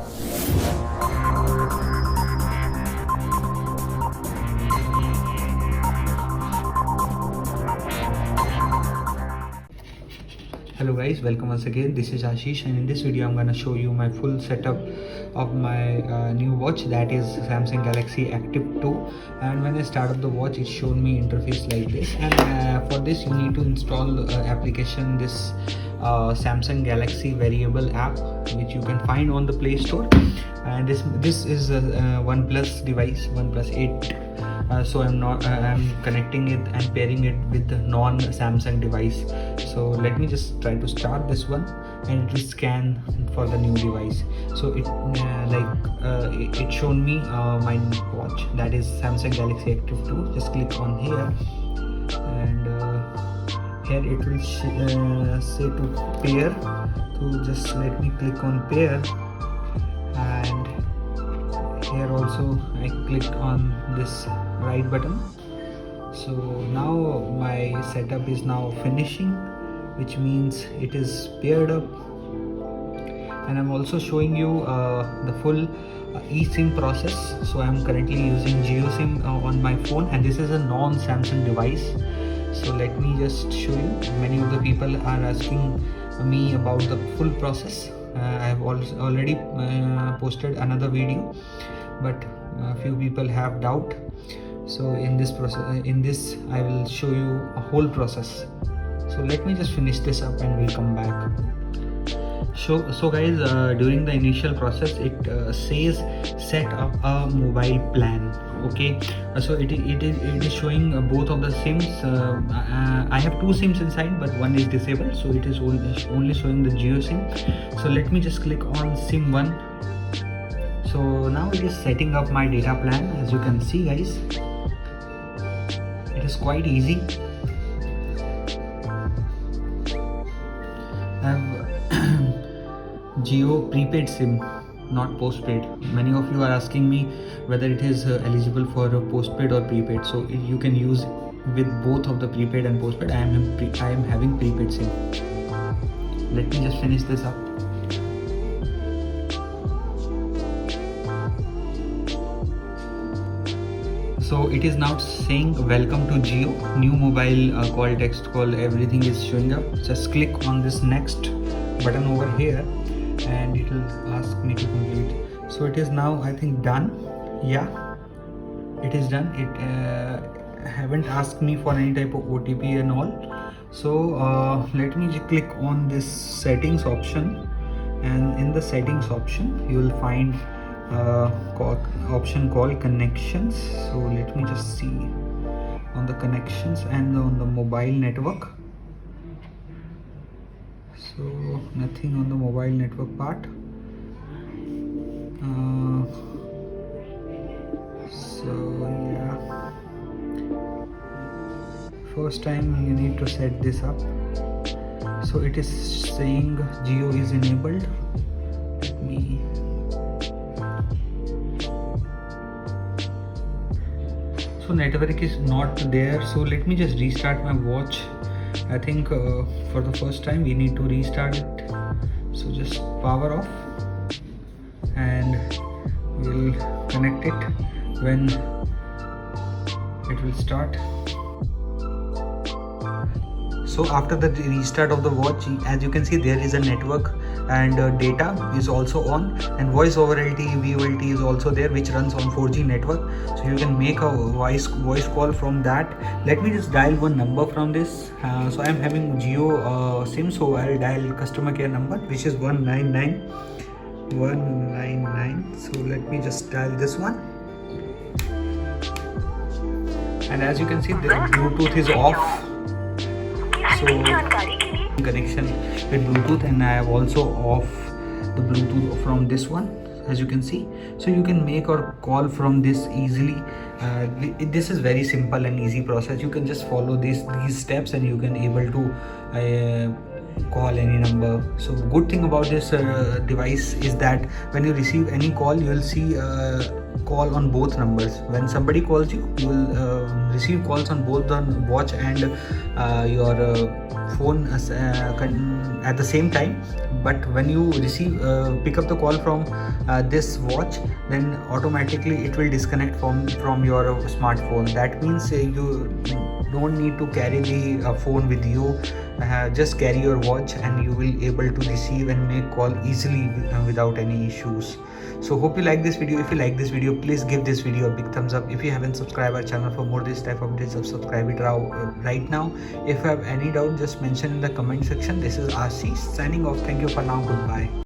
Hello guys, welcome once again. This is Ashish, and in this video I'm gonna show you my full setup of my new watch, that is Samsung Galaxy Active 2. And when I started the watch, it showed me interface like this, and for this you need to install application, this Samsung Galaxy Variable app, which you can find on the Play Store. And this is a OnePlus device, OnePlus 8. So I'm connecting it and pairing it with the non-Samsung device. So let me just try to start this one, and it will scan for the new device. So it showed me my watch, that is Samsung Galaxy Active 2. Just click on here, and here it will say to pair. So just let me click on pair, and here also I clicked on this right button. So now my setup is now finishing, which means it is paired up. And I'm also showing you the full eSIM process. So I'm currently using JioSIM on my phone, and this is a non-Samsung device. So let me just show you. Many of the people are asking me about the full process. I have already posted another video, but a few people have doubt. So in this I will show you a whole process. So let me just finish this up and we'll come back. So guys, during the initial process, it says set up a mobile plan. Okay, so it is showing both of the SIMs. I have two SIMs inside, but one is disabled, so it is only showing the JioSIM. So let me just click on SIM 1. So now it is setting up my data plan. As you can see guys, it is quite easy. I have Jio prepaid SIM, not postpaid. Many of you are asking me whether it is eligible for postpaid or prepaid. So you can use with both of the prepaid and postpaid. I am having prepaid SIM. Let me just finish this up. So it is now saying welcome to Jio, new mobile call, text call, everything is showing up. Just click on this next button over here, and it will ask me to complete. So it is now, I think, done. Yeah, it is done. It haven't asked me for any type of OTP and all. So let me just click on this settings option, and in the settings option you will find option called connections. So let me just see on the connections and on the mobile network. So nothing on the mobile network part. So yeah, first time you need to set this up. So it is saying Jio is enabled. Let me So network is not there. So let me just restart my watch. I think for the first time we need to restart it. So just power off, and we'll connect it when it will start. So after the restart of the watch, as you can see, there is a network, and data is also on, and voice over LTE, VoLTE is also there, which runs on 4G network. So you can make a voice call from that. Let me just dial one number from this. So I am having Jio SIM, so I'll dial customer care number, which is 199. So let me just dial this one, and as you can see, the Bluetooth is off. So connection with Bluetooth, and I have also off the Bluetooth from this one, as you can see. So you can make or call from this easily. This is very simple and easy process. You can just follow these steps, and you can able to call any number. So good thing about this device is that when you receive any call, you will see call on both numbers. When somebody calls you, you will receive calls on both the watch and your phone at the same time, but when you pick up the call from this watch, then automatically it will disconnect from your smartphone. That means you don't need to carry the phone with you. Just carry your watch and you will able to receive and make call easily without any issues. So hope you like this video. If you like this video, please give this video a big thumbs up. If you haven't subscribed our channel for more this type of updates, subscribe it right now. If you have any doubt, just mention in the comment section. This is Ashish signing off. Thank you for now. Goodbye.